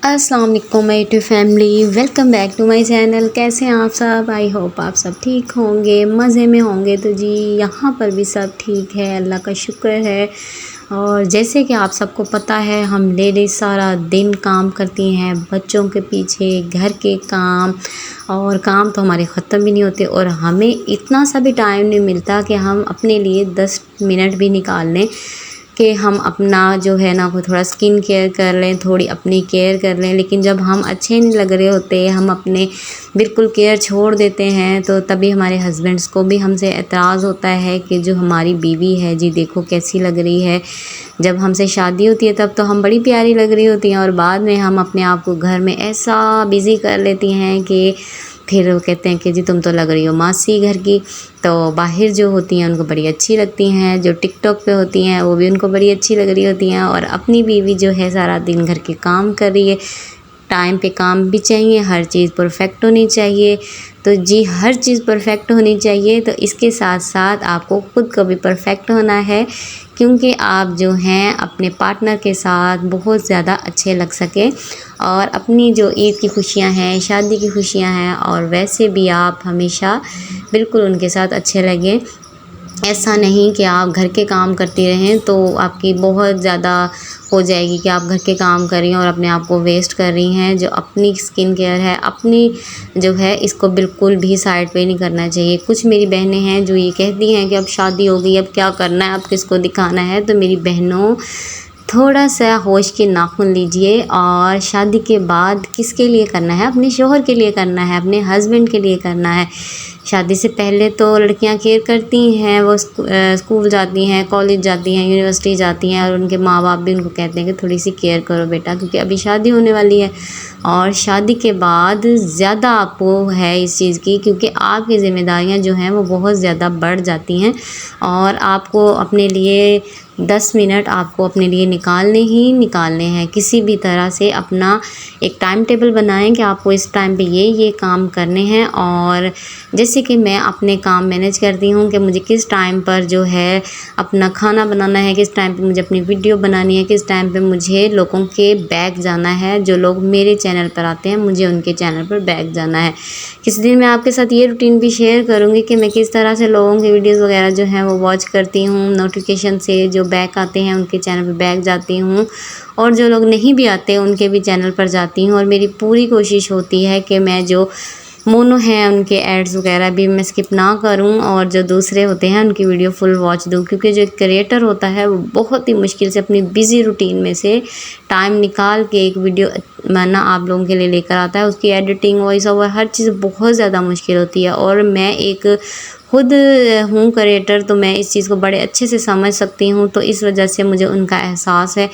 अस्सलाम वालेकुम my YouTube family, welcome back to my channel. कैसे हैं आप सब? आई होप आप सब ठीक होंगे, मज़े में होंगे। तो जी यहाँ पर भी सब ठीक है, अल्लाह का शुक्र है। और जैसे कि आप सबको पता है, हम लेडीज़ सारा दिन काम करती हैं, बच्चों के पीछे, घर के काम, और काम तो हमारे ख़त्म भी नहीं होते। और हमें इतना सा भी टाइम नहीं मिलता कि हम अपने लिए 10 मिनट भी निकाल लें कि हम अपना जो है ना वो थोड़ा स्किन केयर कर लें, थोड़ी अपनी केयर कर लें। लेकिन जब हम अच्छे नहीं लग रहे होते, हम अपने बिल्कुल केयर छोड़ देते हैं, तो तभी हमारे हस्बैंड्स को भी हमसे एतराज़ होता है कि जो हमारी बीवी है जी देखो कैसी लग रही है। जब हमसे शादी होती है तब तो हम बड़ी प्यारी लग रही होती हैं, और बाद में हम अपने आप को घर में ऐसा बिज़ी कर लेती हैं कि फिर वो कहते हैं कि जी तुम तो लग रही हो मासी घर की। तो बाहर जो होती हैं उनको बड़ी अच्छी लगती हैं, जो टिकटॉक पे होती हैं वो भी उनको बड़ी अच्छी लग रही होती हैं। और अपनी बीवी जो है सारा दिन घर के काम कर रही है, टाइम पे काम भी चाहिए, हर चीज़ परफेक्ट होनी चाहिए। तो जी हर चीज़ परफेक्ट होनी चाहिए, तो इसके साथ साथ आपको खुद को भी परफेक्ट होना है, क्योंकि आप जो हैं अपने पार्टनर के साथ बहुत ज़्यादा अच्छे लग सकें। और अपनी जो ईद की खुशियां हैं, शादी की खुशियां हैं, और वैसे भी आप हमेशा बिल्कुल उनके साथ अच्छे लगें। ऐसा नहीं कि आप घर के काम करती रहें तो आपकी बहुत ज़्यादा हो जाएगी कि आप घर के काम कर रही हैं और अपने आप को वेस्ट कर रही हैं। जो अपनी स्किन केयर है, अपनी जो है, इसको बिल्कुल भी साइड पे नहीं करना चाहिए। कुछ मेरी बहनें हैं जो ये कहती हैं कि अब शादी हो गई, अब क्या करना है, अब किसको दिखाना है। तो मेरी बहनों, थोड़ा सा होश के नाखून लीजिए, और शादी के बाद किसके लिए करना है? अपने शोहर के लिए करना है, अपने हस्बैंड के लिए करना है। शादी से पहले तो लड़कियां केयर करती हैं, वो स्कूल जाती हैं, कॉलेज जाती हैं, यूनिवर्सिटी जाती हैं, और उनके माँ बाप भी उनको कहते हैं कि थोड़ी सी केयर करो बेटा, क्योंकि अभी शादी होने वाली है। और शादी के बाद ज़्यादा आपको है इस चीज़ की, क्योंकि आपकी ज़िम्मेदारियां जो हैं वो बहुत ज़्यादा बढ़ जाती हैं। और आपको अपने लिए 10 मिनट आपको अपने लिए निकालने ही निकालने हैं। किसी भी तरह से अपना एक टाइम टेबल बनाएं कि आपको इस टाइम पे ये काम करने हैं। और जैसे कि मैं अपने काम मैनेज करती हूँ कि मुझे किस टाइम पर जो है अपना खाना बनाना है, किस टाइम पे मुझे अपनी वीडियो बनानी है, किस टाइम पे मुझे लोगों के बैक जाना है। जो लोग मेरे चैनल पर आते हैं, मुझे उनके चैनल पर बैक जाना है। किसी दिन मैं आपके साथ ये रूटीन भी शेयर करूँगी कि मैं किस तरह से लोगों की वीडियोज़ वगैरह जो हैं वो वॉच करती हूँ। नोटिफिकेशन से जो बैक आते हैं उनके चैनल पर बैक जाती हूँ, और जो लोग नहीं भी आते उनके भी चैनल पर जाती हूँ। और मेरी पूरी कोशिश होती है कि मैं जो मोनो हैं उनके एड्स वगैरह भी मैं स्किप ना करूं, और जो दूसरे होते हैं उनकी वीडियो फुल वॉच दूं। क्योंकि जो एक क्रिएटर होता है वो बहुत ही मुश्किल से अपनी बिज़ी रूटीन में से टाइम निकाल के एक वीडियो माना आप लोगों के लिए लेकर आता है। उसकी एडिटिंग, वॉइस ओवर, हर चीज़ बहुत ज़्यादा मुश्किल होती है। और मैं एक खुद हूँ क्रिएटर, तो मैं इस चीज़ को बड़े अच्छे से समझ सकती हूँ, तो इस वजह से मुझे उनका एहसास है।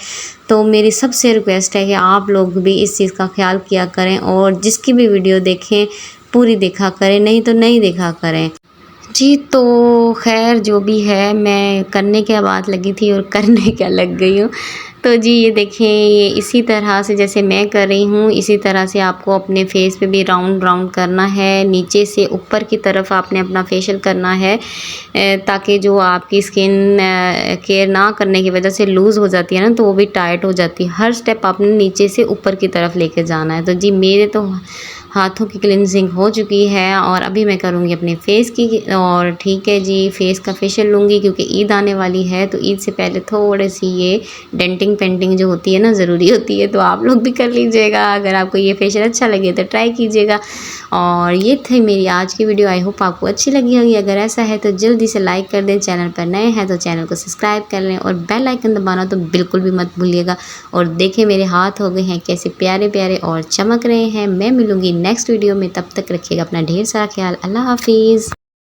तो मेरी सबसे रिक्वेस्ट है कि आप लोग भी इस चीज़ का ख्याल किया करें, और जिसकी भी वीडियो देखें पूरी देखा करें, नहीं तो नहीं देखा करें जी। तो खैर जो भी है, मैं करने क्या बात लगी थी और करने क्या लग गई हूँ। तो जी ये देखें, ये इसी तरह से जैसे मैं कर रही हूँ, इसी तरह से आपको अपने फेस पे भी राउंड राउंड करना है। नीचे से ऊपर की तरफ आपने अपना फेशियल करना है, ताकि जो आपकी स्किन केयर ना करने की वजह से लूज़ हो जाती है ना, तो वो भी टाइट हो जाती है। हर स्टेप आपने नीचे से ऊपर की तरफ लेके जाना है। तो जी मेरे तो हाथों की क्लिनजिंग हो चुकी है, और अभी मैं करूँगी अपने फेस की। और ठीक है जी, फेस का फेशियल लूँगी, क्योंकि ईद आने वाली है, तो ईद से पहले थोड़ी सी ये डेंटिंग पेंटिंग जो होती है ना, ज़रूरी होती है। तो आप लोग भी कर लीजिएगा, अगर आपको ये फेशियल अच्छा लगे तो ट्राई कीजिएगा। और ये थी मेरी आज की वीडियो, आई होप आपको अच्छी लगी होगी। अगर ऐसा है तो जल्दी से लाइक कर दें, चैनल पर नए हैं तो चैनल को सब्सक्राइब कर लें, और बेल आइकन दबाना तो बिल्कुल भी मत भूलिएगा। और देखें मेरे हाथ हो गए हैं कैसे प्यारे प्यारे और चमक रहे हैं। मैं मिलूँगी नेक्स्ट वीडियो में, तब तक रखिएगा अपना ढेर सारा ख्याल। अल्लाह हाफिज़।